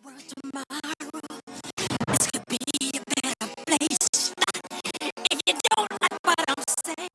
world tomorrow. This could be a better place. If you don't like what I'm saying.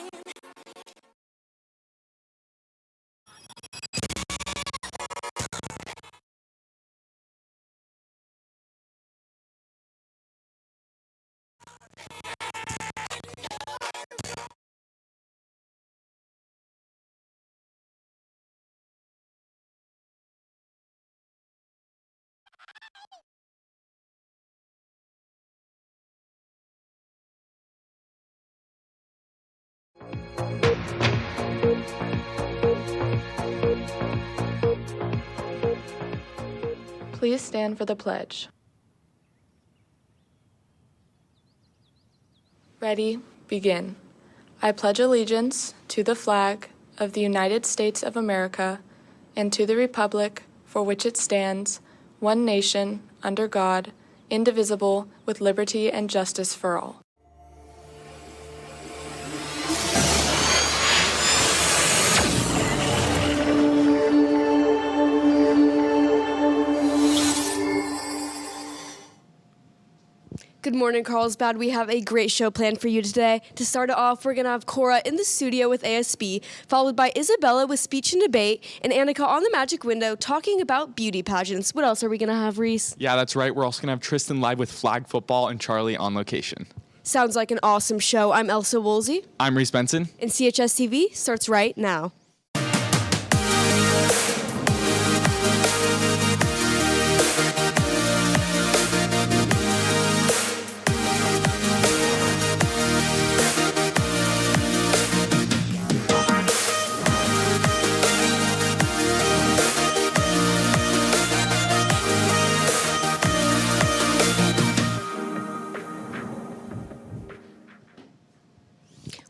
Please stand for the pledge. Ready, begin. I pledge allegiance to the flag of the United States of America and to the republic for which it stands, one nation, under God, indivisible, with liberty and justice for all. Good morning, Carlsbad. We have a great show planned for you today. To start it off, we're going to have Cora in the studio with ASB, followed by Isabella with speech and debate, and Annika on the magic window talking about beauty pageants. What else are we going to have, Reese? Yeah, that's right. We're also going to have Tristan live with flag football and Charlie on location. Sounds like an awesome show. I'm Elsa Woolsey. I'm Reese Benson. And CHSTV starts right now.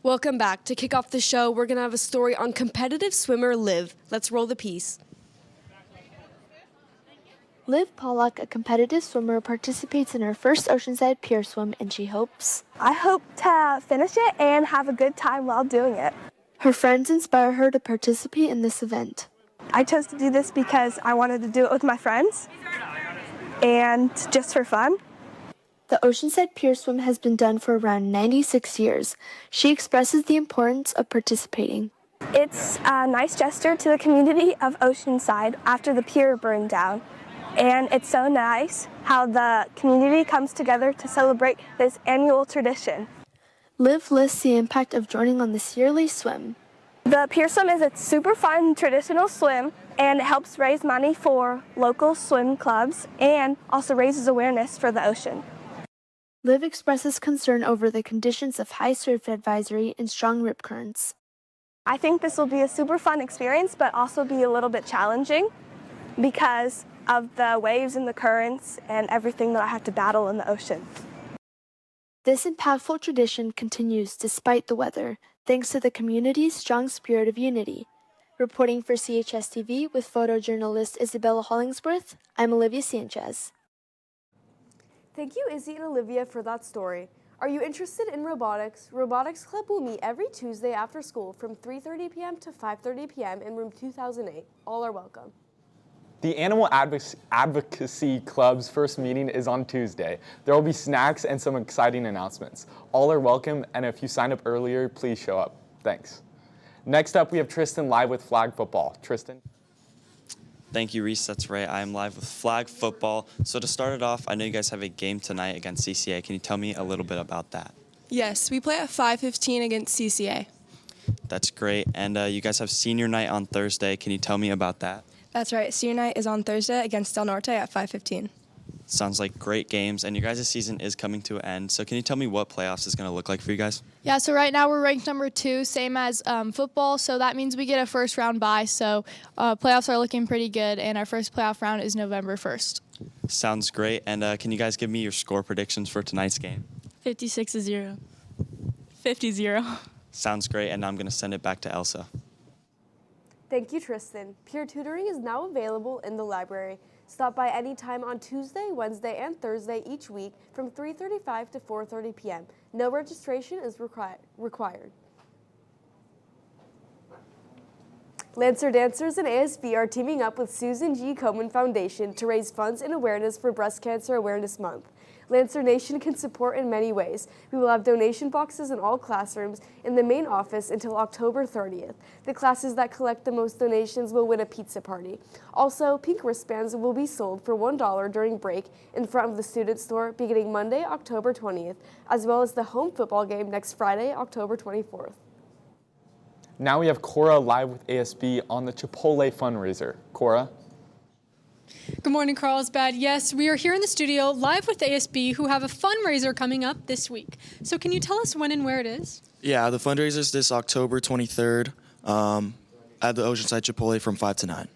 Welcome back. To kick off the show, we're going to have a story on competitive swimmer Liv. Let's roll the piece. Liv Pollack, a competitive swimmer, participates in her first Oceanside Pier Swim, and she hopes... I hope to finish it and have a good time while doing it. Her friends inspire her to participate in this event. I chose to do this because I wanted to do it with my friends and just for fun. The Oceanside Pier Swim has been done for around 96 years. She expresses the importance of participating. It's a nice gesture to the community of Oceanside after the pier burned down. And it's so nice how the community comes together to celebrate this annual tradition. Liv lists the impact of joining on this yearly swim. The pier swim is a super fun traditional swim, and it helps raise money for local swim clubs and also raises awareness for the ocean. Liv expresses concern over the conditions of high surf advisory and strong rip currents. I think this will be a super fun experience, but also be a little bit challenging because of the waves and the currents and everything that I have to battle in the ocean. This impactful tradition continues despite the weather, thanks to the community's strong spirit of unity. Reporting for CHSTV with photojournalist Isabella Hollingsworth, I'm Olivia Sanchez. Thank you, Izzy and Olivia, for that story. Are you interested in robotics? Robotics Club will meet every Tuesday after school from 3:30 p.m. to 5:30 p.m. in room 2008. All are welcome. The Animal Advocacy Club's first meeting is on Tuesday. There will be snacks and some exciting announcements. All are welcome, and if you sign up earlier, please show up. Thanks. Next up, we have Tristan live with flag football. Tristan? Thank you, Reese. That's right. I'm live with flag football. So to start it off, I know you guys have a game tonight against CCA. Can you tell me a little bit about that? Yes, we play at 5:15 against CCA. That's great. And you guys have senior night on Thursday. Can you tell me about that? That's right. Senior night is on Thursday against Del Norte at 5:15. Sounds like great games. And your guys' season is coming to an end. So can you tell me what playoffs is going to look like for you guys? Yeah, so right now we're ranked number 2, same as football. So that means we get a first round bye. So playoffs are looking pretty good. And our first playoff round is November 1st. Sounds great. And can you guys give me your score predictions for tonight's game? 56-0. 50-0. Sounds great. And now I'm going to send it back to Elsa. Thank you, Tristan. Peer tutoring is now available in the library. Stop by anytime on Tuesday, Wednesday, and Thursday each week from 3:35 to 4:30 p.m. No registration is required. Lancer Dancers and ASB are teaming up with Susan G. Komen Foundation to raise funds and awareness for Breast Cancer Awareness Month. Lancer Nation can support in many ways. We will have donation boxes in all classrooms in the main office until October 30th. The classes that collect the most donations will win a pizza party. Also, pink wristbands will be sold for $1 during break in front of the student store beginning Monday, October 20th, as well as the home football game next Friday, October 24th. Now we have Cora live with ASB on the Chipotle fundraiser. Cora? Good morning, Carlsbad. Yes, we are here in the studio live with ASB, who have a fundraiser coming up this week. So can you tell us when and where it is? Yeah, the fundraiser is this October 23rd at the Oceanside Chipotle from 5 to 9.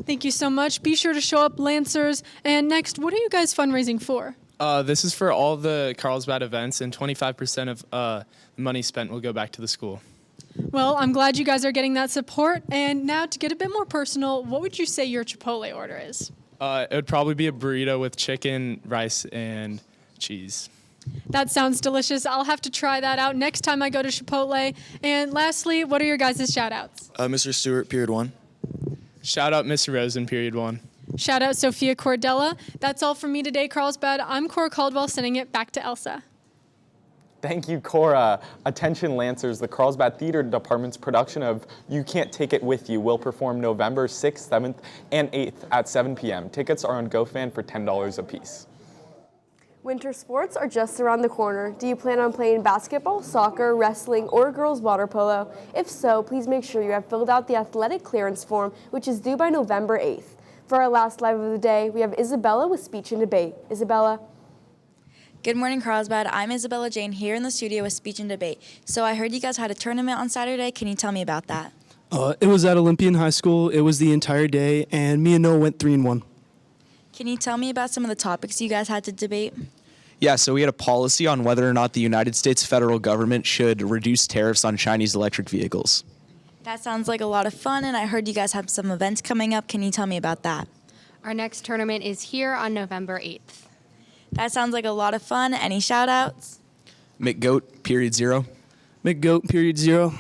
Thank you so much. Be sure to show up, Lancers. And next, what are you guys fundraising for? This is for all the Carlsbad events, and 25% of the money spent will go back to the school. Well, I'm glad you guys are getting that support. And now to get a bit more personal, what would you say your Chipotle order is? It would probably be a burrito with chicken, rice, and cheese. That sounds delicious. I'll have to try that out next time I go to Chipotle. And lastly, what are your guys' shout-outs? Mr. Stewart, period 1. Shout out Mr. Rosen, period 1. Shout out Sophia Cordella. That's all from me today, Carlsbad. I'm Cora Caldwell, sending it back to Elsa. Thank you, Cora. Attention Lancers, the Carlsbad Theater Department's production of You Can't Take It With You will perform November 6th, 7th, and 8th at 7 p.m. Tickets are on GoFan for $10 a piece. Winter sports are just around the corner. Do you plan on playing basketball, soccer, wrestling, or girls water polo? If so, please make sure you have filled out the athletic clearance form, which is due by November 8th. For our last live of the day, we have Isabella with speech and debate. Isabella. Good morning, Carlsbad. I'm Isabella Jane here in the studio with speech and debate. So I heard you guys had a tournament on Saturday. Can you tell me about that? It was at Olympian High School. It was the entire day, and me and Noah went 3-1. Can you tell me about some of the topics you guys had to debate? Yeah, so we had a policy on whether or not the United States federal government should reduce tariffs on Chinese electric vehicles. That sounds like a lot of fun, and I heard you guys have some events coming up. Can you tell me about that? Our next tournament is here on November 8th. That sounds like a lot of fun. Any shout-outs? McGoat, period 0. McGoat, period 0.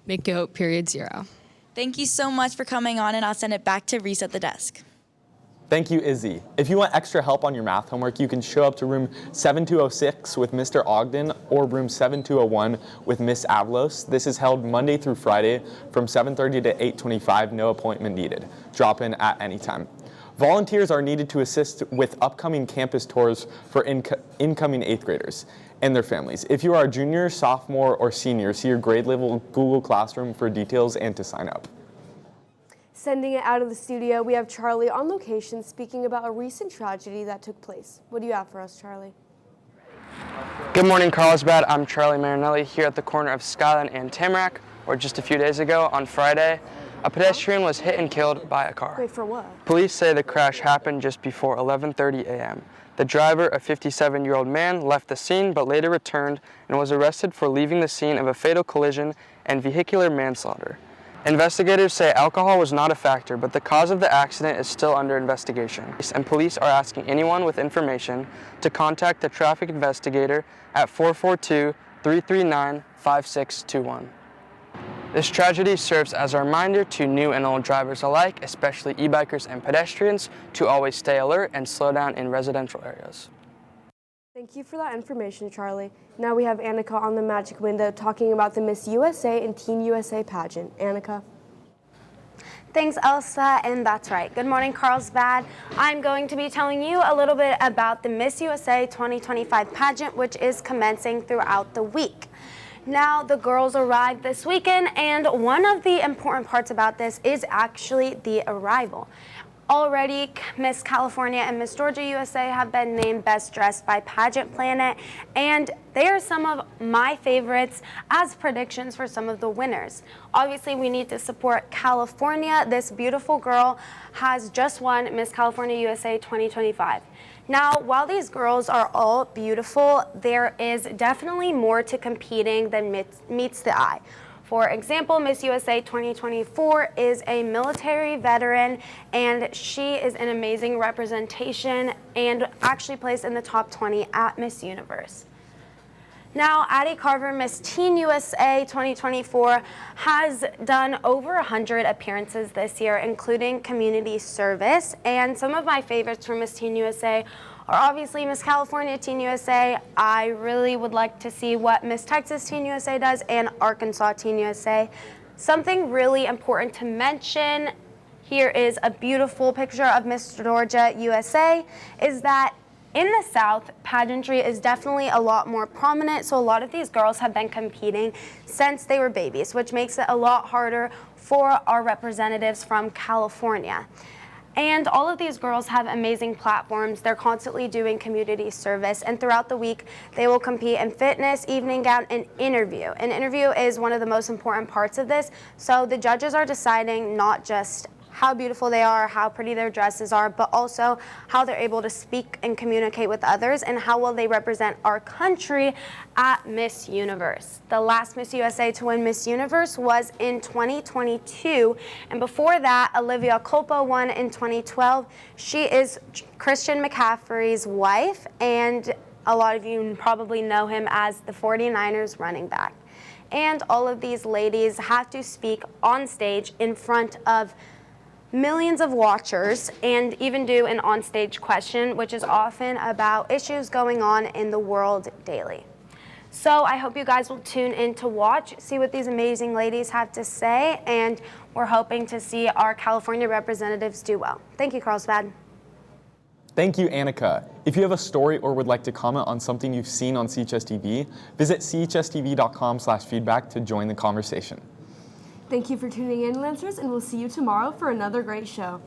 McGoat, period 0. Thank you so much for coming on, and I'll send it back to Reese at the desk. Thank you, Izzy. If you want extra help on your math homework, you can show up to room 7206 with Mr. Ogden or room 7201 with Miss Avalos. This is held Monday through Friday from 7:30 to 8:25, no appointment needed. Drop in at any time. Volunteers are needed to assist with upcoming campus tours for incoming 8th graders and their families. If you are a junior, sophomore, or senior, see your grade level Google Classroom for details and to sign up. Sending it out of the studio, we have Charlie on location speaking about a recent tragedy that took place. What do you have for us, Charlie? Good morning, Carlsbad. I'm Charlie Marinelli here at the corner of Skyline and Tamarack, where just a few days ago on Friday, a pedestrian was hit and killed by a car. Wait, for what? Police say the crash happened just before 11:30 a.m. The driver, a 57-year-old man, left the scene but later returned and was arrested for leaving the scene of a fatal collision and vehicular manslaughter. Investigators say alcohol was not a factor, but the cause of the accident is still under investigation. And police are asking anyone with information to contact the traffic investigator at 442-339-5621. This tragedy serves as a reminder to new and old drivers alike, especially e-bikers and pedestrians, to always stay alert and slow down in residential areas. Thank you for that information, Charlie. Now we have Annika on the magic window talking about the Miss USA and Teen USA pageant. Annika. Thanks, Elsa, and that's right. Good morning, Carlsbad. I'm going to be telling you a little bit about the Miss USA 2025 pageant, which is commencing throughout the week. Now, the girls arrived this weekend, and one of the important parts about this is actually the arrival. Already, Miss California and Miss Georgia USA have been named Best Dressed by Pageant Planet, and they are some of my favorites as predictions for some of the winners. Obviously, we need to support California. This beautiful girl has just won Miss California USA 2025. Now, while these girls are all beautiful, there is definitely more to competing than meets the eye. For example, Miss USA 2024 is a military veteran, and she is an amazing representation and actually placed in the top 20 at Miss Universe. Now, Addie Carver, Miss Teen USA 2024, has done over 100 appearances this year, including community service. And some of my favorites from Miss Teen USA are obviously Miss California Teen USA. I really would like to see what Miss Texas Teen USA does and Arkansas Teen USA. Something really important to mention, here is a beautiful picture of Miss Georgia USA, is that in the South, pageantry is definitely a lot more prominent, so a lot of these girls have been competing since they were babies, which makes it a lot harder for our representatives from California. And all of these girls have amazing platforms. They're constantly doing community service, and throughout the week, they will compete in fitness, evening gown, and interview. An interview is one of the most important parts of this, so the judges are deciding not just how beautiful they are, how pretty their dresses are, but also how they're able to speak and communicate with others and how well they represent our country at Miss Universe. The last Miss USA to win Miss Universe was in 2022, and before that, Olivia Culpo won in 2012. She is Christian McCaffrey's wife, and a lot of you probably know him as the 49ers running back. And all of these ladies have to speak on stage in front of millions of watchers and even do an onstage question, which is often about issues going on in the world daily. So I hope you guys will tune in to watch, see what these amazing ladies have to say, and we're hoping to see our California representatives do well. Thank you, Carlsbad. Thank you, Annika. If you have a story or would like to comment on something you've seen on CHSTV, visit chstv.com/feedback to join the conversation. Thank you for tuning in, Lancers, and we'll see you tomorrow for another great show.